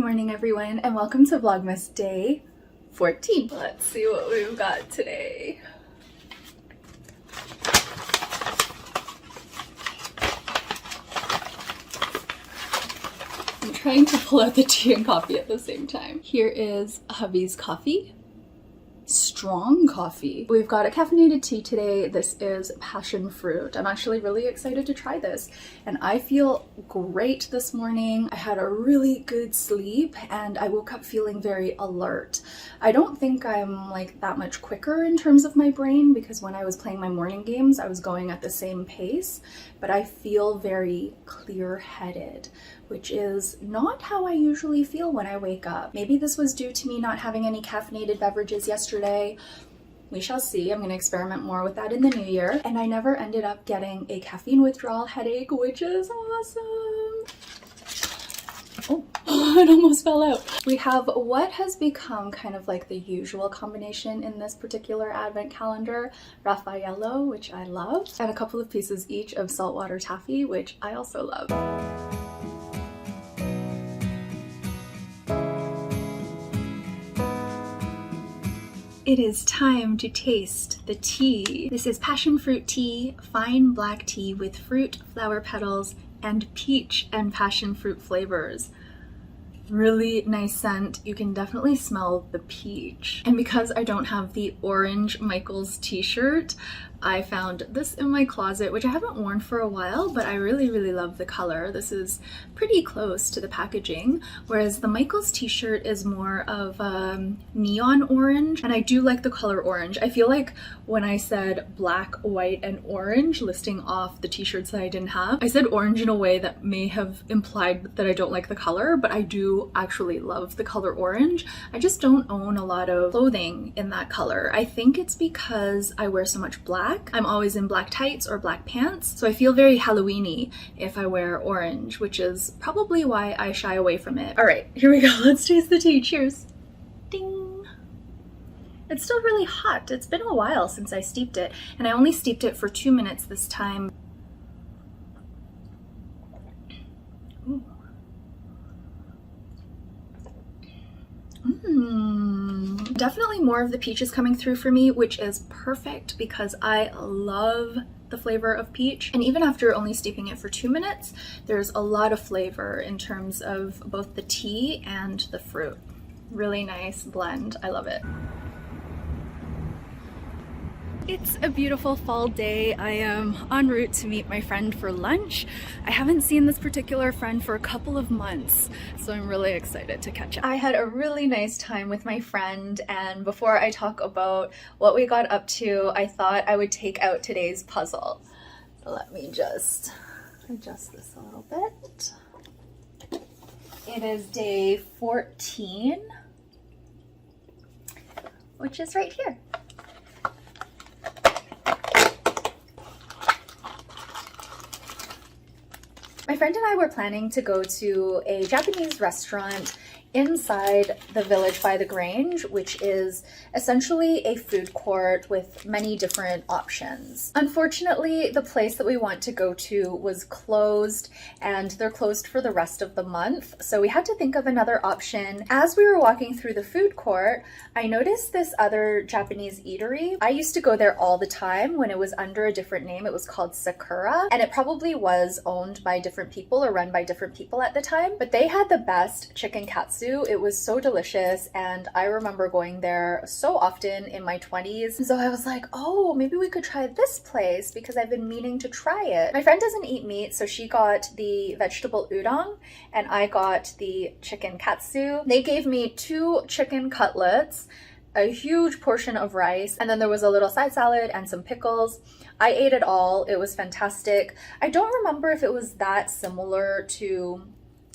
morning everyone and welcome to Vlogmas Day 14. Let's see what we've got today. I'm trying to pull out the tea and coffee at the same time. Here is Hubby's coffee. Strong coffee. We've got a caffeinated tea today. This is passion fruit. I'm actually really excited to try this and I feel great this morning. I had a really good sleep and I woke up feeling very alert. I don't think I'm like that much quicker in terms of my brain because when I was playing my morning games I was going at the same pace, but I feel very clear-headed, which is not how I usually feel when I wake up. Maybe this was due to me not having any caffeinated beverages yesterday. We shall see. I'm going to experiment more with that in the new year. And I never ended up getting a caffeine withdrawal headache, which is awesome. Oh, it almost fell out. We have what has become kind of like the usual combination in this particular advent calendar, Raffaello, which I love, and a couple of pieces each of saltwater taffy, which I also love. It is time to taste the tea. This is passion fruit tea, fine black tea with fruit, flower petals, and peach and passion fruit flavors. Really nice scent. You can definitely smell the peach. And because I don't have the orange Michaels t-shirt, I found this in my closet, which I haven't worn for a while, but I really love the color. This is pretty close to the packaging, whereas the Michaels t-shirt is more of a neon orange, and I do like the color orange. I feel like when I said black, white, and orange, listing off the t-shirts that I didn't have, I said orange in a way that may have implied that I don't like the color, but I do actually love the color orange. I just don't own a lot of clothing in that color. I think it's because I wear so much black. I'm always in black tights or black pants, so I feel very Halloween-y if I wear orange, which is probably why I shy away from it. All right, here we go. Let's taste the tea. Cheers. Ding. It's still really hot. It's been a while since I steeped it, and I only steeped it for 2 minutes this time. Ooh. Definitely more of the peach is coming through for me, which is perfect because I love the flavor of peach. And even after only steeping it for 2 minutes, there's a lot of flavor in terms of both the tea and the fruit. Really nice blend. I love it. It's a beautiful fall day. I am en route to meet my friend for lunch. I haven't seen this particular friend for a couple of months, so I'm really excited to catch up. I had a really nice time with my friend, and before I talk about what we got up to, I thought I would take out today's puzzle. So let me just adjust this a little bit. It is day 14, which is right here. My friend and I were planning to go to a Japanese restaurant inside the village by the Grange, which is essentially a food court with many different options. Unfortunately, the place that we want to go to was closed, and they're closed for the rest of the month, so we had to think of another option. As we were walking through the food court, I noticed this other Japanese eatery. I used to go there all the time when it was under a different name. It was called Sakura, and it probably was owned by different people or run by different people at the time, but they had the best chicken katsu. It was so delicious, and I remember going there so often in my 20s. So I was like, oh, maybe we could try this place because I've been meaning to try it. My friend doesn't eat meat, so she got the vegetable udon and I got the chicken katsu. They gave me 2 chicken cutlets, a huge portion of rice, and then there was a little side salad and some pickles. I ate it all. It was fantastic. I don't remember if it was that similar to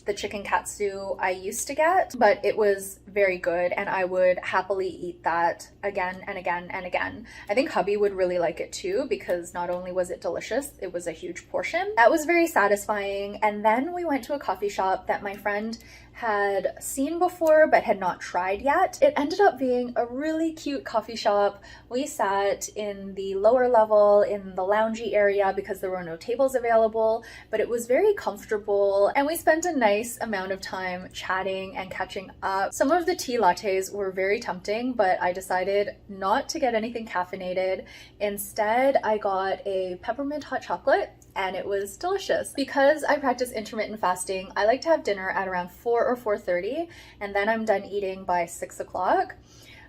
the chicken katsu I used to get, but it was very good, and I would happily eat that again and again and again. I think hubby would really like it too, because not only was it delicious, it was a huge portion. That was very satisfying. And then we went to a coffee shop that my friend had seen before but had not tried yet. It ended up being a really cute coffee shop. We sat in the lower level in the loungy area because there were no tables available, but it was very comfortable, and we spent a nice amount of time chatting and catching up. Some of the tea lattes were very tempting, but I decided not to get anything caffeinated. Instead, I got a peppermint hot chocolate, and it was delicious. Because I practice intermittent fasting, I like to have dinner at around 4 or 4:30, and then I'm done eating by 6 o'clock.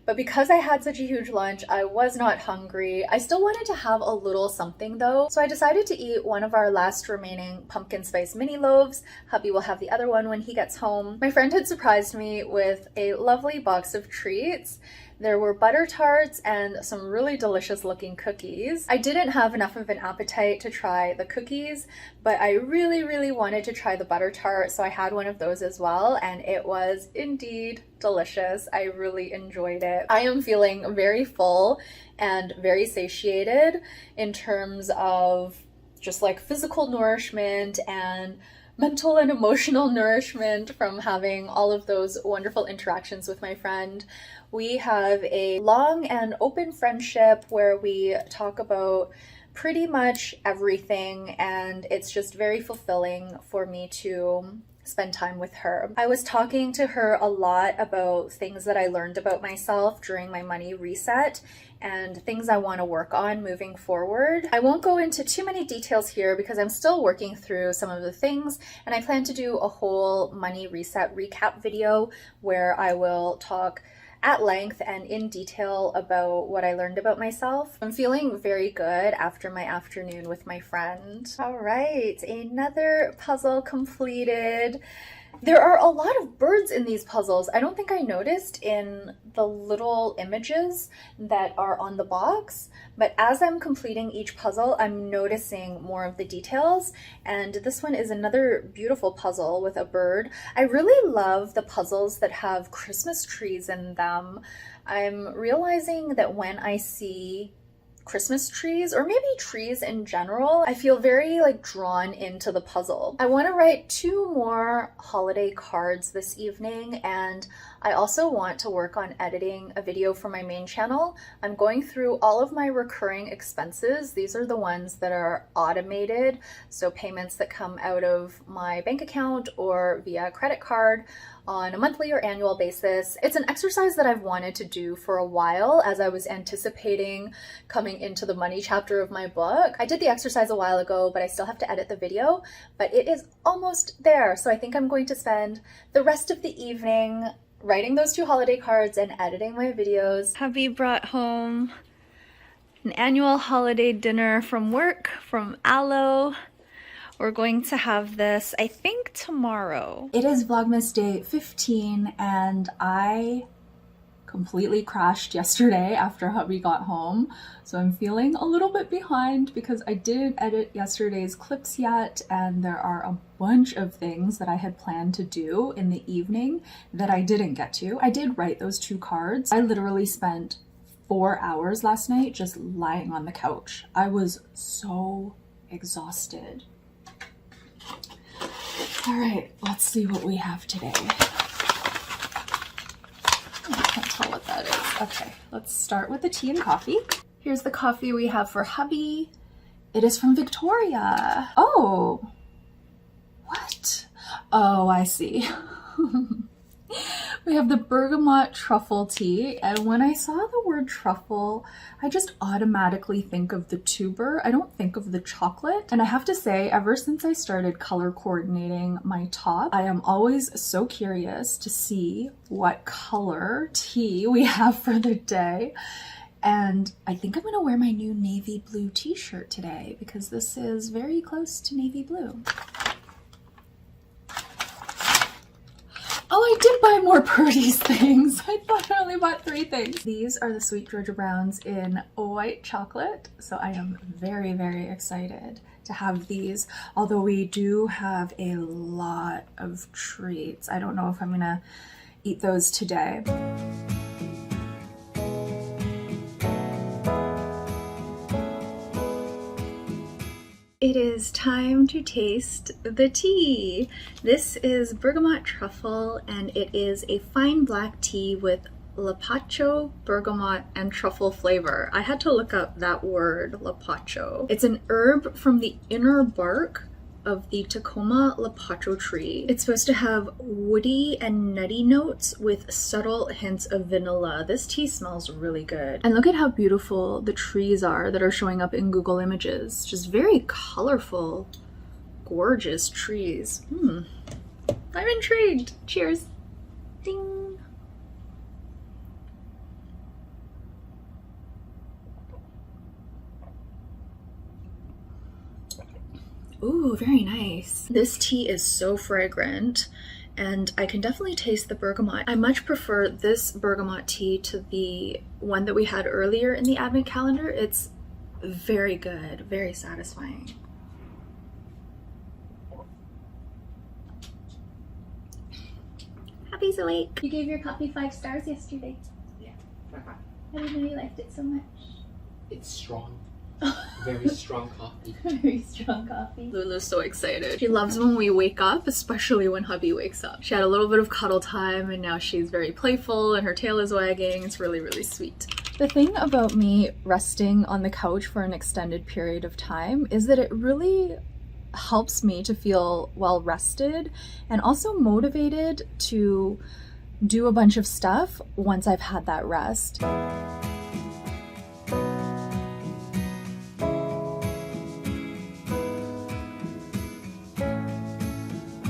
But because I had such a huge lunch, I was not hungry. I still wanted to have a little something though, so I decided to eat one of our last remaining pumpkin spice mini loaves. Hubby will have the other one when he gets home. My friend had surprised me with a lovely box of treats. There were butter tarts and some really delicious looking cookies. I didn't have enough of an appetite to try the cookies, but I really wanted to try the butter tart, so I had one of those as well, and it was indeed delicious. I really enjoyed it. I am feeling very full and very satiated in terms of just like physical nourishment and mental and emotional nourishment from having all of those wonderful interactions with my friend. We have a long and open friendship where we talk about pretty much everything, and it's just very fulfilling for me to spend time with her. I was talking to her a lot about things that I learned about myself during my money reset and things I want to work on moving forward. I won't go into too many details here because I'm still working through some of the things, and I plan to do a whole money reset recap video where I will talk at length and in detail about what I learned about myself. I'm feeling very good after my afternoon with my friend. All right, another puzzle completed. There are a lot of birds in these puzzles. I don't think I noticed in the little images that are on the box, but as I'm completing each puzzle, I'm noticing more of the details. And this one is another beautiful puzzle with a bird. I really love the puzzles that have Christmas trees in them. I'm realizing that when I see Christmas trees, or maybe trees in general, I feel very like drawn into the puzzle. I want to write 2 more holiday cards this evening, and I also want to work on editing a video for my main channel. I'm going through all of my recurring expenses. These are the ones that are automated, so payments that come out of my bank account or via credit card on a monthly or annual basis. It's an exercise that I've wanted to do for a while as I was anticipating coming into the money chapter of my book. I did the exercise a while ago, but I still have to edit the video, but it is almost there. So I think I'm going to spend the rest of the evening writing those 2 holiday cards and editing my videos. Hubby brought home an annual holiday dinner from work from Alo. We're going to have this, I think, tomorrow. It is Vlogmas Day 15, and I completely crashed yesterday after hubby got home. So I'm feeling a little bit behind because I didn't edit yesterday's clips yet, and there are a bunch of things that I had planned to do in the evening that I didn't get to. I did write those 2 cards. I literally spent 4 hours last night just lying on the couch. I was so exhausted. All right, let's see what we have today. I can't tell what that is. Okay, let's start with the tea and coffee. Here's the coffee we have for hubby. It is from Victoria. Oh, what? Oh, I see. We have the bergamot truffle tea, and when I saw the word truffle, I just automatically think of the tuber. I don't think of the chocolate. And I have to say, ever since I started color coordinating my top, I am always so curious to see what color tea we have for the day. And I think I'm gonna wear my new navy blue t-shirt today because this is very close to navy blue. Oh, I did buy more Purdy's things. I thought I only bought 3 things. These are the Sweet Georgia Browns in white chocolate. So I am very, very excited to have these. Although we do have a lot of treats. I don't know if I'm gonna eat those today. It is time to taste the tea. This is bergamot truffle, and it is a fine black tea with lapacho, bergamot, and truffle flavor. I had to look up that word, lapacho. It's an herb from the inner bark of the Tacoma lapacho tree. It's supposed to have woody and nutty notes with subtle hints of vanilla. This tea smells really good. And look at how beautiful the trees are that are showing up in Google Images. Just very colorful, gorgeous trees. I'm intrigued. Cheers. Ding. Ooh, very nice. This tea is so fragrant, and I can definitely taste the bergamot. I much prefer this bergamot tea to the one that we had earlier in the advent calendar. It's very good, very satisfying. Hubby's awake. You gave your coffee 5 stars yesterday. Yeah. I didn't know you liked it so much. It's strong. Very strong coffee. Very strong coffee. Lulu's so excited. She loves when we wake up, especially when hubby wakes up. She had a little bit of cuddle time, and now she's very playful and her tail is wagging. It's really, really sweet. The thing about me resting on the couch for an extended period of time is that it really helps me to feel well rested and also motivated to do a bunch of stuff once I've had that rest.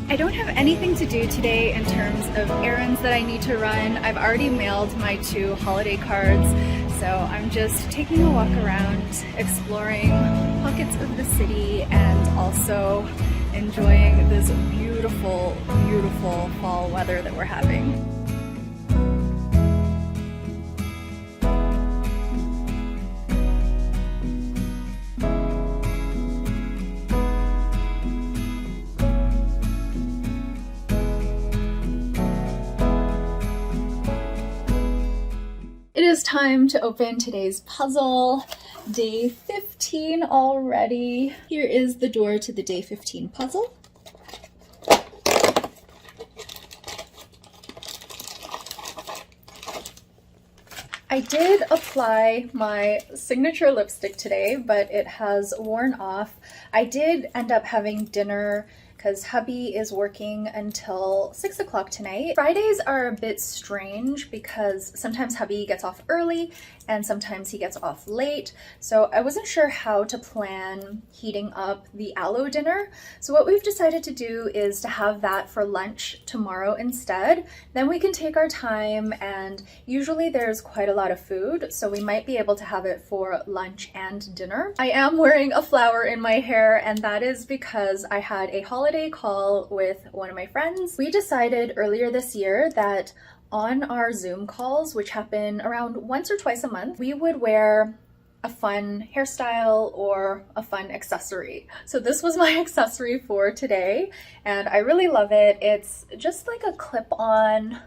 I don't have anything to do today in terms of errands that I need to run. I've already mailed my 2 holiday cards, so I'm just taking a walk around, exploring pockets of the city, and also enjoying this beautiful, beautiful fall weather that we're having. It is time to open today's puzzle. Day 15 already. Here is the door to the day 15 puzzle. I did apply my signature lipstick today, but it has worn off. I did end up having dinner because hubby is working until 6 o'clock tonight. Fridays are a bit strange because sometimes hubby gets off early and sometimes he gets off late. So I wasn't sure how to plan heating up the Alo dinner. So what we've decided to do is to have that for lunch tomorrow instead. Then we can take our time, and usually there's quite a lot of food, so we might be able to have it for lunch and dinner. I am wearing a flower in my hair, and that is because I had a holiday call with one of my friends. We decided earlier this year that on our Zoom calls, which happen around once or twice a month, we would wear a fun hairstyle or a fun accessory. So this was my accessory for today, and I really love it. It's just like a clip-on.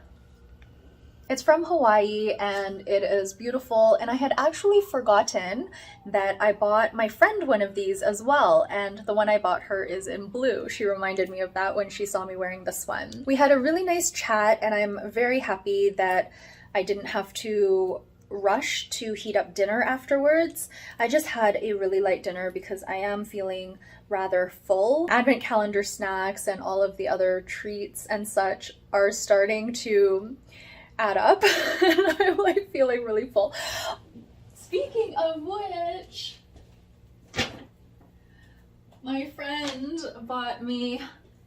It's from Hawaii and it is beautiful, and I had actually forgotten that I bought my friend one of these as well, and the one I bought her is in blue. She reminded me of that when she saw me wearing this one. We had a really nice chat, and I'm very happy that I didn't have to rush to heat up dinner afterwards. I just had a really light dinner because I am feeling rather full. Advent calendar snacks and all of the other treats and such are starting to add up and I'm like feeling really full. Speaking of which, my friend bought me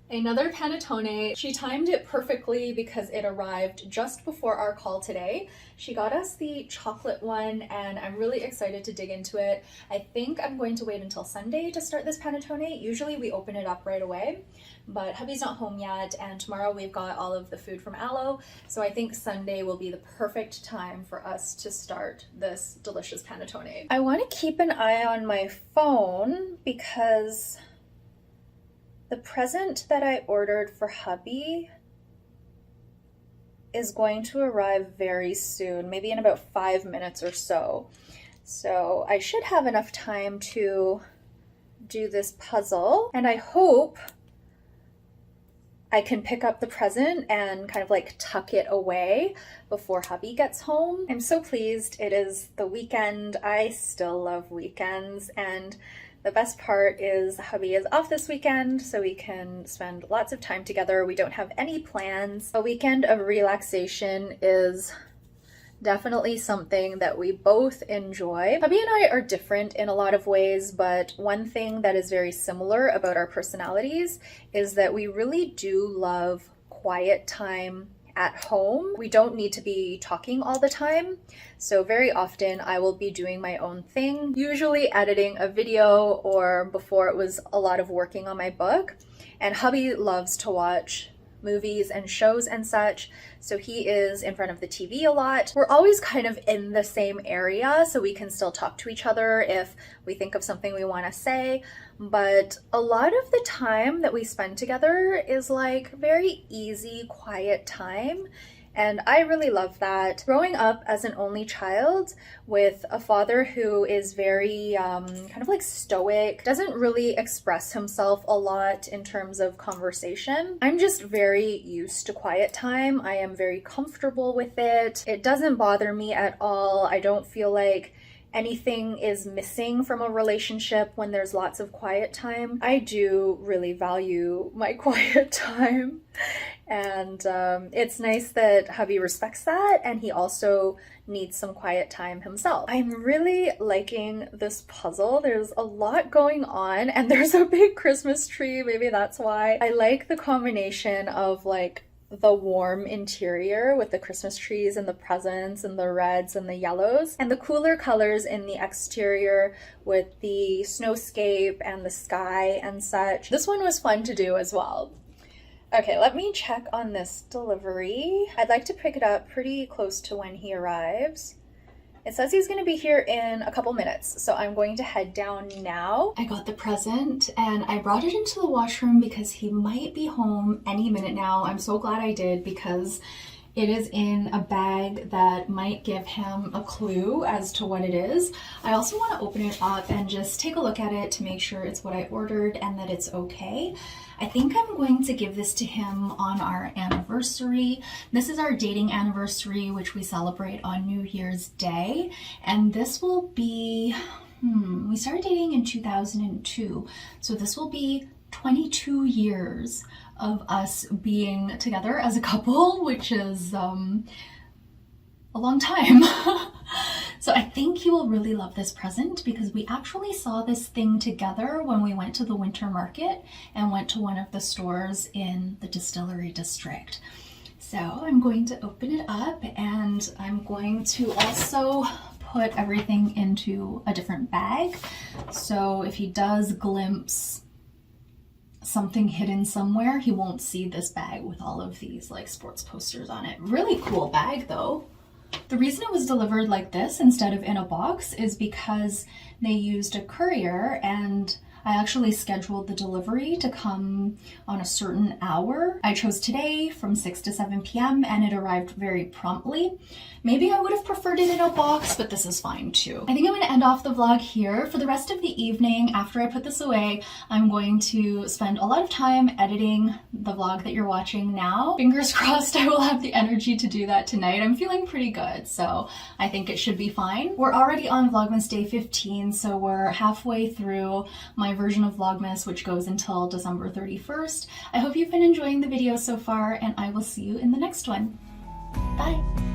another Panettone. She timed it perfectly because it arrived just before our call today. She got us the chocolate one, and I'm really excited to dig into it. I think I'm going to wait until Sunday to start this Panettone. Usually we open it up right away, but hubby's not home yet, and tomorrow we've got all of the food from Alo, so I think Sunday will be the perfect time for us to start this delicious Panettone. I want to keep an eye on my phone because the present that I ordered for hubby is going to arrive very soon, maybe in about 5 minutes or so. So I should have enough time to do this puzzle, and I hope I can pick up the present and kind of like tuck it away before hubby gets home. I'm so pleased. It is the weekend. I still love weekends, and the best part is hubby is off this weekend, so we can spend lots of time together. We don't have any plans. A weekend of relaxation is definitely something that we both enjoy. Hubby and I are different in a lot of ways, but one thing that is very similar about our personalities is that we really do love quiet time at home. We don't need to be talking all the time. So very often I will be doing my own thing, usually editing a video, or before it was a lot of working on my book. And hubby loves to watch movies and shows and such, so he is in front of the TV a lot. We're always kind of in the same area, so we can still talk to each other if we think of something we want to say, but a lot of the time that we spend together is like very easy, quiet time. And I really love that. Growing up as an only child with a father who is very kind of like stoic, doesn't really express himself a lot in terms of conversation, I'm just very used to quiet time. I am very comfortable with it. It doesn't bother me at all. I don't feel like anything is missing from a relationship when there's lots of quiet time. I do really value my quiet time, and it's nice that hubby respects that, and he also needs some quiet time himself. I'm really liking this puzzle. There's a lot going on, and there's a big Christmas tree. Maybe that's why. I like the combination of like the warm interior with the Christmas trees and the presents and the reds and the yellows, and the cooler colors in the exterior with the snowscape and the sky and such. This one was fun to do as well. Okay, let me check on this delivery. I'd like to pick it up pretty close to when he arrives. It says he's going to be here in a couple minutes, so I'm going to head down now. I got the present and I brought it into the washroom because he might be home any minute now. I'm so glad I did, because it is in a bag that might give him a clue as to what it is. I also want to open it up and just take a look at it to make sure it's what I ordered and that it's okay. I think I'm going to give this to him on our anniversary. This is our dating anniversary, which we celebrate on New Year's Day. And this will be, we started dating in 2002. So this will be 22 years of us being together as a couple, which is a long time. So I think he will really love this present, because we actually saw this thing together when we went to the winter market and went to one of the stores in the distillery district. So I'm going to open it up, and I'm going to also put everything into a different bag. So if he does glimpse something hidden somewhere, he won't see this bag with all of these like sports posters on it. Really cool bag though. The reason it was delivered like this instead of in a box is because they used a courier, and I actually scheduled the delivery to come on a certain hour. I chose today from 6 to 7 p.m. and it arrived very promptly. Maybe I would have preferred it in a box, but this is fine too. I think I'm going to end off the vlog here. For the rest of the evening, after I put this away, I'm going to spend a lot of time editing the vlog that you're watching now. Fingers crossed I will have the energy to do that tonight. I'm feeling pretty good, so I think it should be fine. We're already on Vlogmas Day 15, so we're halfway through my version of Vlogmas, which goes until December 31st. I hope you've been enjoying the video so far, and I will see you in the next one. Bye!